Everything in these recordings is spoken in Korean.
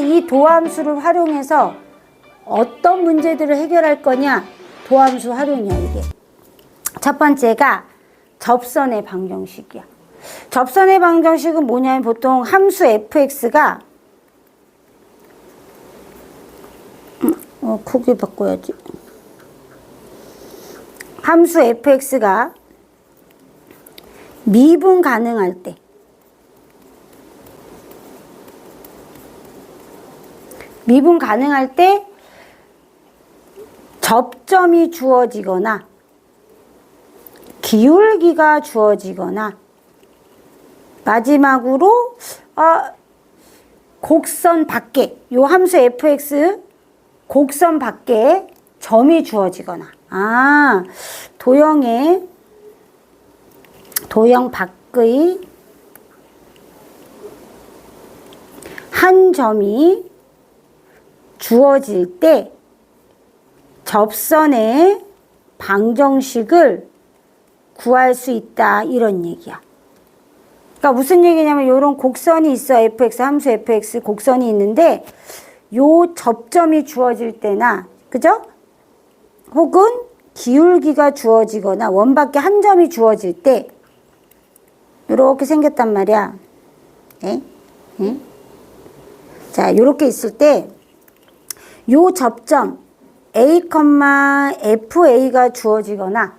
이 도함수를 활용해서 어떤 문제들을 해결할 거냐? 도함수 활용이야, 이게. 첫 번째가 접선의 방정식이야. 접선의 방정식은 뭐냐면 보통 함수 fx가 크기 바꿔야지. 함수 fx가 미분 가능할 때, 접점이 주어지거나 기울기가 주어지거나 마지막으로 곡선 밖에, 요 함수 fx 곡선 밖에 점이 주어지거나, 도형 밖의 한 점이 주어질 때 접선의 방정식을 구할 수 있다, 이런 얘기야. 그러니까 무슨 얘기냐면 요런 곡선이 있어. fx, 함수 fx 곡선이 있는데 요 접점이 주어질 때나, 그죠? 혹은 기울기가 주어지거나 원밖에 한 점이 주어질 때 요렇게 생겼단 말이야. 예? 예? 자, 요렇게 있을 때 요 접점 A, FA가 주어지거나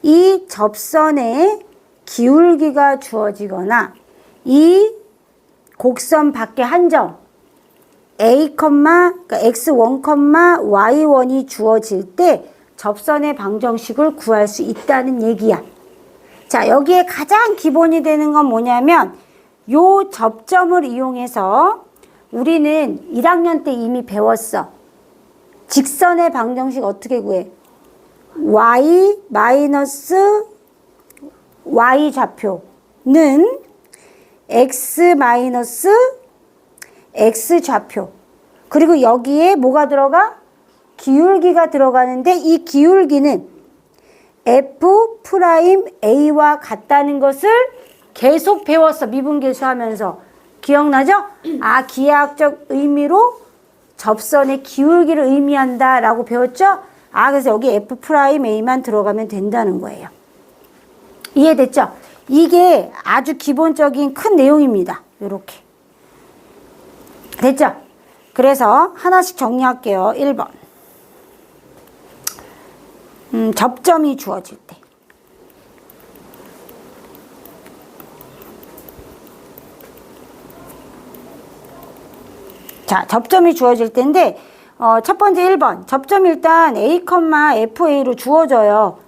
이 접선에 기울기가 주어지거나 이 곡선 밖에 한 점 A, 그러니까 X1, Y1이 주어질 때 접선의 방정식을 구할 수 있다는 얘기야. 자, 여기에 가장 기본이 되는 건 뭐냐면 요 접점을 이용해서 우리는 1학년 때 이미 배웠어. 직선의 방정식 어떻게 구해? Y 마이너스 Y 좌표는 X 마이너스 X 좌표. 그리고 여기에 뭐가 들어가? 기울기가 들어가는데 이 기울기는 F'A와 같다는 것을 계속 배웠어. 미분계수 하면서. 기억나죠? 기하학적 의미로 접선의 기울기를 의미한다 라고 배웠죠? 그래서 여기 F'A만 들어가면 된다는 거예요. 이해됐죠? 이게 아주 기본적인 큰 내용입니다. 요렇게. 됐죠? 그래서 하나씩 정리할게요. 1번. 접점이 주어질 때. 자, 접점이 주어질 때인데, 첫 번째 1번. 접점이 일단 A, FA로 주어져요.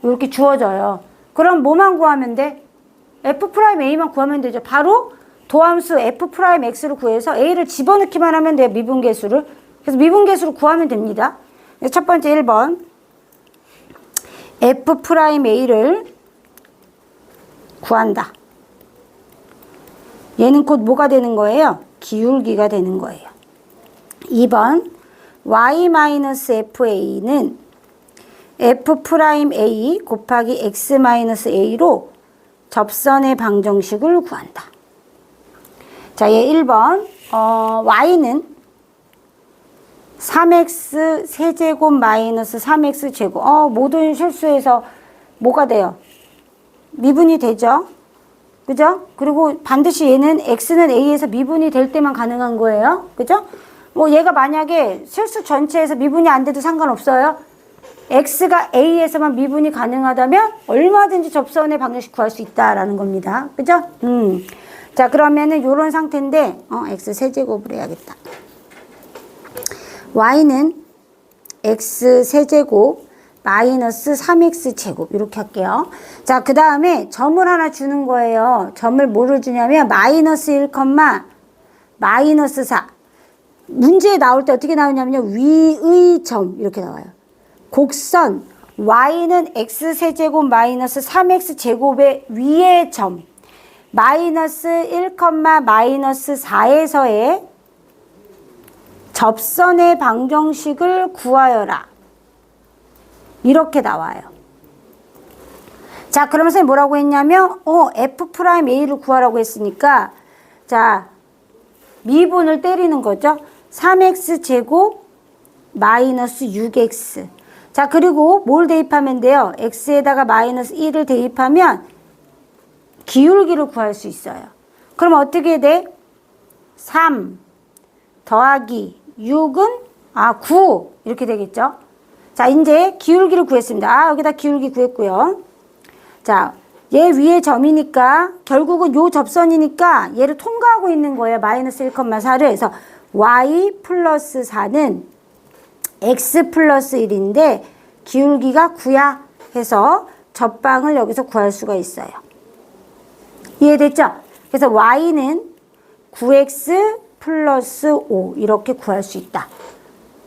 이렇게 주어져요. 그럼 뭐만 구하면 돼? F'A만 구하면 되죠. 바로 도함수 F'X를 구해서 A를 집어넣기만 하면 돼요. 미분계수를. 그래서 미분계수를 구하면 됩니다. 첫 번째 1번. F'A를 구한다. 얘는 곧 뭐가 되는 거예요? 기울기가 되는 거예요. 2번. Y-FA는 F'A 곱하기 X-A로 접선의 방정식을 구한다. 자, 얘 1번. Y는 3X 세제곱 마이너스 3X 제곱. 모든 실수에서 뭐가 돼요? 미분이 되죠? 그죠? 그리고 반드시 얘는 X는 A에서 미분이 될 때만 가능한 거예요. 그죠? 얘가 만약에 실수 전체에서 미분이 안 돼도 상관없어요. X가 A에서만 미분이 가능하다면 얼마든지 접선의 방정식 구할 수 있다라는 겁니다. 그죠? 자, 그러면은 요런 상태인데, X 세제곱을 해야겠다. Y는 X 세제곱 마이너스 3X 제곱 이렇게 할게요. 자, 그 다음에 점을 하나 주는 거예요. 점을 뭐를 주냐면 마이너스 1, 마이너스 4. 문제에 나올 때 어떻게 나오냐면요. 위의 점 이렇게 나와요. 곡선 Y는 X 세제곱 마이너스 3X 제곱의 위의 점 마이너스 1, 마이너스 4에서의 접선의 방정식을 구하여라. 이렇게 나와요. 자, 그러면서 뭐라고 했냐면 F'A를 구하라고 했으니까 자, 미분을 때리는 거죠. 3x 제곱 마이너스 6x. 자, 그리고 뭘 대입하면 돼요? x에다가 마이너스 1을 대입하면 기울기를 구할 수 있어요. 그럼 어떻게 돼? 3 더하기 6은 9 이렇게 되겠죠. 자, 이제 기울기를 구했습니다. 여기다 기울기 구했고요. 자, 얘 위에 점이니까 결국은 요 접선이니까 얘를 통과하고 있는 거예요. 마이너스 1,4를. 그래서 y 플러스 4는 x 플러스 1인데 기울기가 9야 해서 접방을 여기서 구할 수가 있어요. 이해됐죠? 그래서 y는 9x 플러스 5 이렇게 구할 수 있다.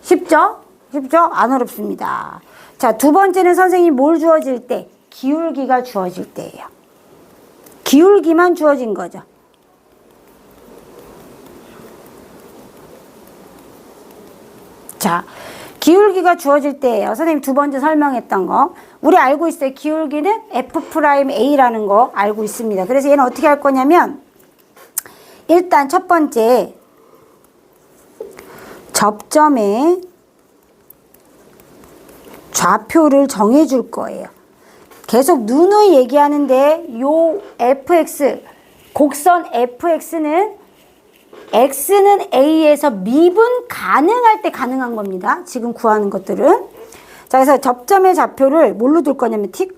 쉽죠? 쉽죠? 안 어렵습니다. 자, 두 번째는 선생님이 뭘 주어질 때? 기울기가 주어질 때예요. 기울기만 주어진 거죠. 자, 기울기가 주어질 때예요. 선생님 두 번째 설명했던 거. 우리 알고 있어요. 기울기는 F'A라는 거 알고 있습니다. 그래서 얘는 어떻게 할 거냐면 일단 첫 번째 접점에 좌표를 정해 줄 거예요. 계속 누누이 얘기하는데 요 fx, 곡선 fx는 x는 a에서 미분 가능할 때 가능한 겁니다. 지금 구하는 것들은. 자, 그래서 접점의 좌표를 뭘로 둘 거냐면 t,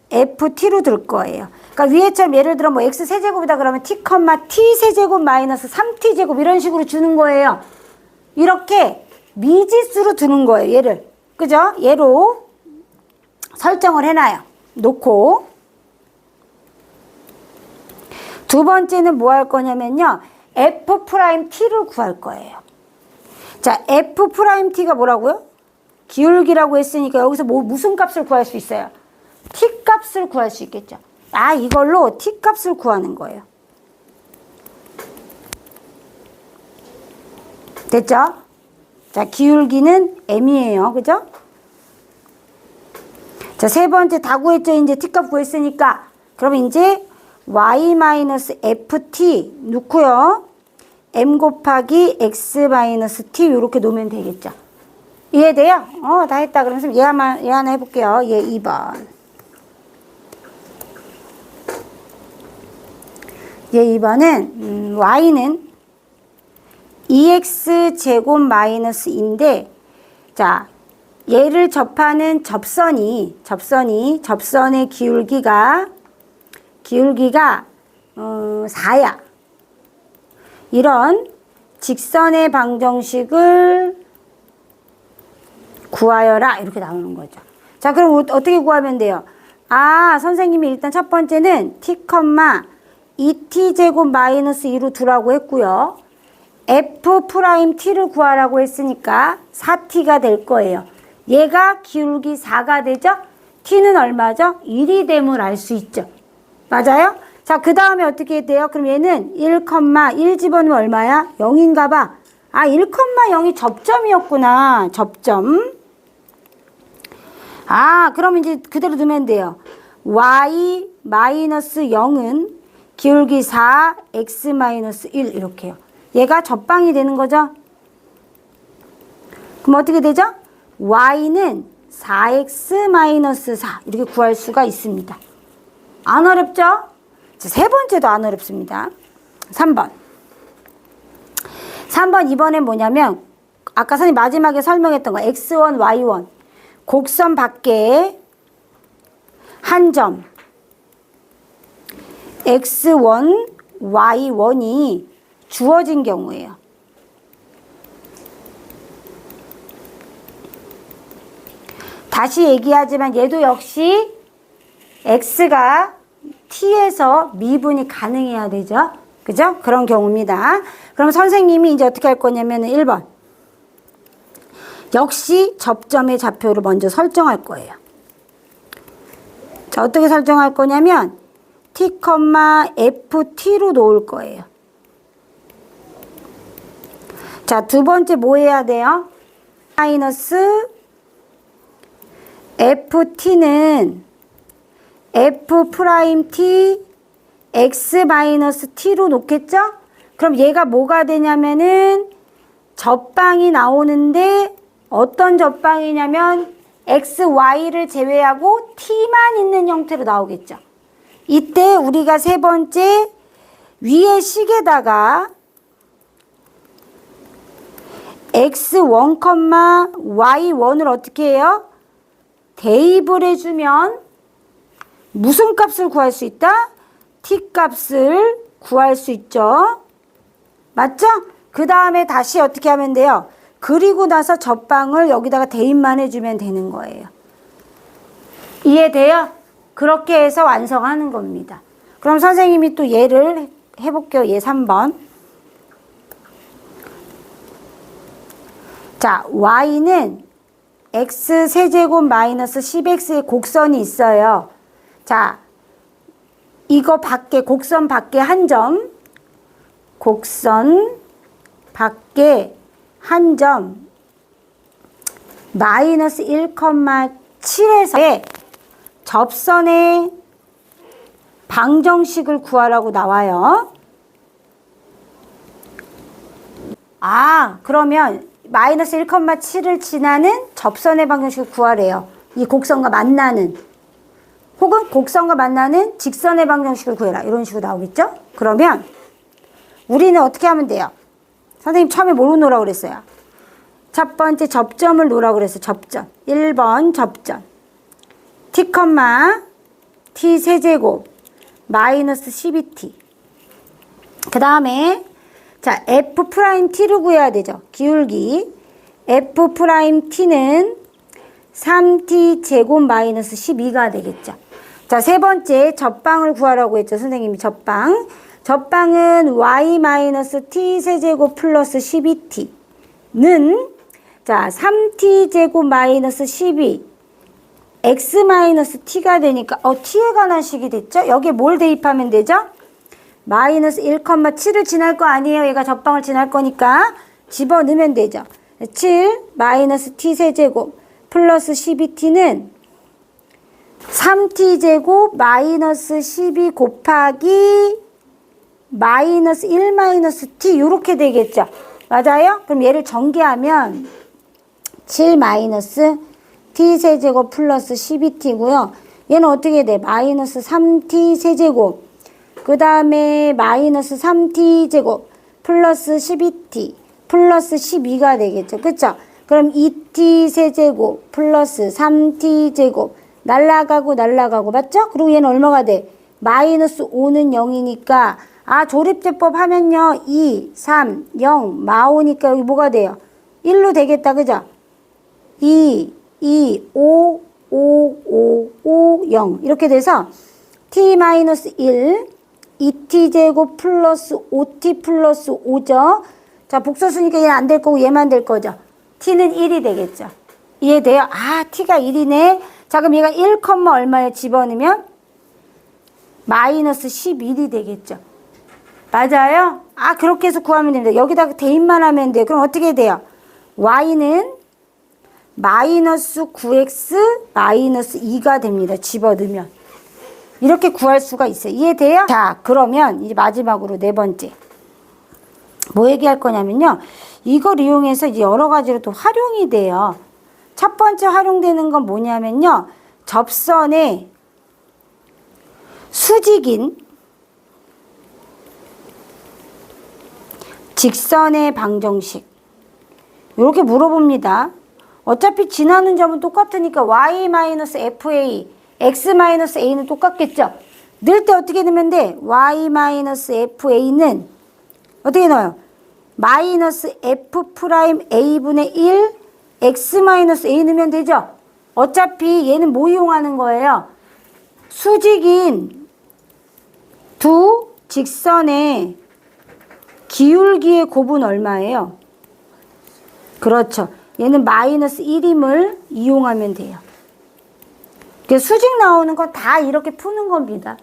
ft로 둘 거예요. 그러니까 위에처럼 예를 들어 뭐 x 세제곱이다 그러면 t, t 세제곱 마이너스 3t 제곱 이런 식으로 주는 거예요. 이렇게 미지수로 두는 거예요. 얘를. 그죠? 얘로 설정을 해놔요. 놓고. 두 번째는 뭐 할 거냐면요. F'T를 구할 거예요. 자, F'T가 뭐라고요? 기울기라고 했으니까 여기서 무슨 값을 구할 수 있어요? T 값을 구할 수 있겠죠. 이걸로 T 값을 구하는 거예요. 됐죠? 자, 기울기는 M이에요. 그죠? 자, 세 번째 다 구했죠? 이제 T값 구했으니까. 그러면 이제 y-ft 넣고요. M 곱하기 x-t 이렇게 놓으면 되겠죠. 이해돼요? 다 했다. 그러면서 얘 하나 해볼게요. 얘 2번. 얘 2번은 y는 2x 제곱 마이너스 인데 자, 얘를 접하는 접선의 기울기가 4야. 이런 직선의 방정식을 구하여라 이렇게 나오는 거죠. 자, 그럼 어떻게 구하면 돼요? 선생님이 일단 첫 번째는 t, 2t 제곱 마이너스 2로 두라고 했고요. F'T를 구하라고 했으니까 4t가 될 거예요. 얘가 기울기 4가 되죠? t는 얼마죠? 1이 됨을 알 수 있죠. 맞아요? 자, 그 다음에 어떻게 돼요? 그럼 얘는 1, 1 집어넣으면 얼마야? 0인가 봐. 1,0이 접점이었구나. 접점. 그럼 이제 그대로 두면 돼요. y 마이너스 0은 기울기 4, x 마이너스 1 이렇게요. 얘가 접방이 되는 거죠? 그럼 어떻게 되죠? y는 4x 마이너스 4 이렇게 구할 수가 있습니다. 안 어렵죠? 자, 세 번째도 안 어렵습니다. 3번. 3번 이번엔 뭐냐면 아까 선생님 마지막에 설명했던 거 x1, y1 곡선 밖에 한 점 x1, y1이 주어진 경우예요. 다시 얘기하지만 얘도 역시 x가 t에서 미분이 가능해야 되죠. 그죠? 그런 경우입니다. 그럼 선생님이 이제 어떻게 할 거냐면 1번. 역시 접점의 좌표를 먼저 설정할 거예요. 자, 어떻게 설정할 거냐면 t, ft로 놓을 거예요. 자, 두 번째 뭐 해야 돼요? 마이너스 ft는 f'(t) x-t로 놓겠죠? 그럼 얘가 뭐가 되냐면은 접방이 나오는데 어떤 접방이냐면 x, y를 제외하고 t만 있는 형태로 나오겠죠. 이때 우리가 세 번째 위에 식에다가 x1, y1을 어떻게 해요? 대입을 해주면 무슨 값을 구할 수 있다? t 값을 구할 수 있죠. 맞죠? 그 다음에 다시 어떻게 하면 돼요? 그리고 나서 접방을 여기다가 대입만 해주면 되는 거예요. 이해돼요? 그렇게 해서 완성하는 겁니다. 그럼 선생님이 또 예를 해볼게요. 예 3번. 자, y는 x 세제곱 마이너스 10x의 곡선이 있어요. 자, 이거 밖에, 곡선 밖에 한 점, 곡선 밖에 한 점, 마이너스 1,7에서의 접선의 방정식을 구하라고 나와요. 아, 그러면 마이너스 1,7을 지나는 접선의 방정식을 구하래요. 이 곡선과 만나는, 혹은 곡선과 만나는 직선의 방정식을 구해라. 이런 식으로 나오겠죠? 그러면 우리는 어떻게 하면 돼요? 선생님 처음에 뭘로 놓으라고 그랬어요? 첫 번째 접점을 놓으라고 그랬어요. 접점. 1번 접점. t, t 세제곱 마이너스 12t. 그 다음에 자, f't를 구해야 되죠. 기울기. f't는 3t 제곱 마이너스 12가 되겠죠. 자, 세 번째 접방을 구하라고 했죠. 선생님이 접방. 접방은 y 마이너스 t 세제곱 플러스 12t는 자, 3t 제곱 마이너스 12 x 마이너스 t가 되니까 t에 관한 식이 됐죠. 여기에 뭘 대입하면 되죠? 마이너스 1,7을 지날 거 아니에요. 얘가 접방을 지날 거니까 집어넣으면 되죠. 7 마이너스 t 세제곱 플러스 12t는 3t 제곱 마이너스 12 곱하기 마이너스 1 마이너스 t 이렇게 되겠죠. 맞아요? 그럼 얘를 전개하면 7 마이너스 t 세제곱 플러스 12t고요. 얘는 어떻게 돼? 마이너스 3t 세제곱 그 다음에 마이너스 3t 제곱 플러스 12t 플러스 12가 되겠죠. 그쵸? 그럼 2t 세제곱 플러스 3t 제곱 날라가고 날라가고 맞죠? 그리고 얘는 얼마가 돼? 마이너스 5는 0이니까 아 조립제법 하면요 2, 3, 0 마오니까 여기 뭐가 돼요? 1로 되겠다. 그죠? 2, 2, 5, 5, 5, 5, 0 이렇게 돼서 t-1 2t 제곱 플러스 5t 플러스 5죠. 자, 복소수니까 얘는 안 될 거고 얘만 될 거죠. t는 1이 되겠죠. 이해돼요? 아, t가 1이네. 자, 그럼 얘가 1, 얼마에 집어넣으면 마이너스 11이 되겠죠. 맞아요? 아, 그렇게 해서 구하면 됩니다. 여기다가 대입만 하면 돼요. 그럼 어떻게 돼요? y는 마이너스 9x 마이너스 2가 됩니다. 집어넣으면. 이렇게 구할 수가 있어요. 이해돼요? 자, 그러면 이제 마지막으로 네 번째. 뭐 얘기할 거냐면요. 이걸 이용해서 이제 여러 가지로 또 활용이 돼요. 첫 번째 활용되는 건 뭐냐면요. 접선의 수직인 직선의 방정식. 이렇게 물어봅니다. 어차피 지나는 점은 똑같으니까 y-fa x-a는 똑같겠죠. 넣을 때 어떻게 넣으면 돼? y-fa는 어떻게 넣어요? 마이너스 f'a분의 1 x-a 넣으면 되죠. 어차피 얘는 뭐 이용하는 거예요? 수직인 두 직선의 기울기의 곱은 얼마예요? 그렇죠. 얘는 마이너스 1임을 이용하면 돼요. 수직 나오는 거 다 이렇게 푸는 겁니다.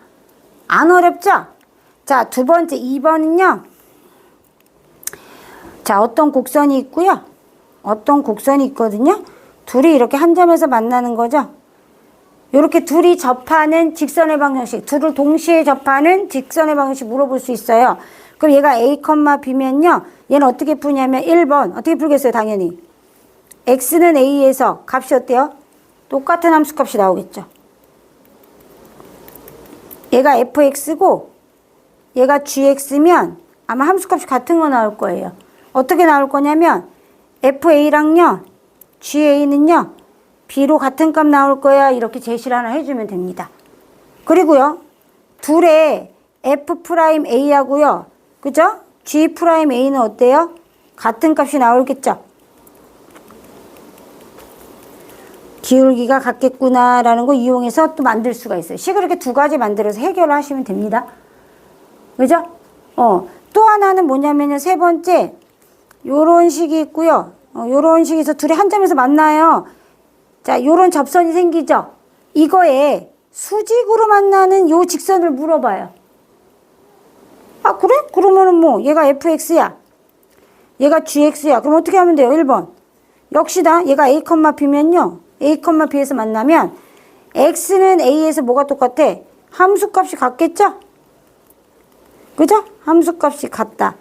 안 어렵죠? 자, 두 번째 2번은요. 자, 어떤 곡선이 있고요. 어떤 곡선이 있거든요. 둘이 이렇게 한 점에서 만나는 거죠. 이렇게 둘이 접하는 직선의 방정식, 둘을 동시에 접하는 직선의 방정식 물어볼 수 있어요. 그럼 얘가 A, B면요. 얘는 어떻게 푸냐면 1번. 어떻게 풀겠어요? 당연히. X는 A에서 값이 어때요? 똑같은 함수값이 나오겠죠. 얘가 fx고 얘가 gx면 아마 함수값이 같은 거 나올 거예요. 어떻게 나올 거냐면 fa랑요. ga는요. b로 같은 값 나올 거야. 이렇게 제시를 하나 해주면 됩니다. 그리고요. 둘의 f'a하고요. 그죠? g'a는 어때요? 같은 값이 나오겠죠? 기울기가 같겠구나라는 거 이용해서 또 만들 수가 있어요. 식을 이렇게 두 가지 만들어서 해결을 하시면 됩니다. 그죠? 또 하나는 뭐냐면요. 세 번째, 요런 식이 있고요. 요런 식에서 둘이 한 점에서 만나요. 자, 요런 접선이 생기죠? 이거에 수직으로 만나는 요 직선을 물어봐요. 아, 그래? 그러면은 뭐, 얘가 fx야. 얘가 gx야. 그럼 어떻게 하면 돼요? 1번. 역시나 얘가 a, b면요. a, b에서 만나면 x는 a에서 뭐가 똑같아? 함수값이 같겠죠? 그죠? 함수값이 같다.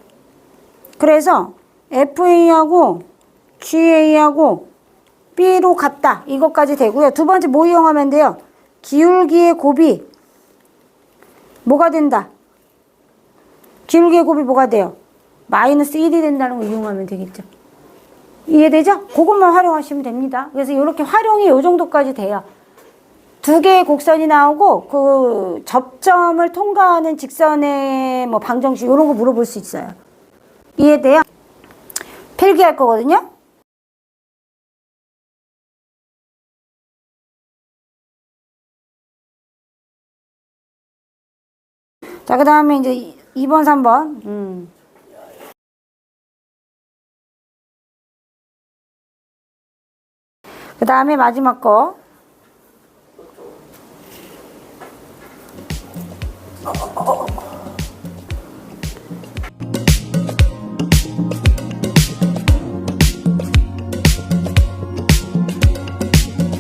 그래서 fa하고 ga하고 b로 같다. 이것까지 되고요. 두 번째 뭐 이용하면 돼요? 기울기의 곱이 뭐가 된다? 기울기의 곱이 뭐가 돼요? 마이너스 1이 된다는 거 이용하면 되겠죠. 이해되죠? 그것만 활용하시면 됩니다. 그래서 이렇게 활용이 요 정도까지 돼요. 두 개의 곡선이 나오고 그 접점을 통과하는 직선의 뭐 방정식 이런 거 물어볼 수 있어요. 이해돼요? 필기할 거거든요. 자, 그 다음에 이제 2번, 3번. 그 다음에 마지막 거.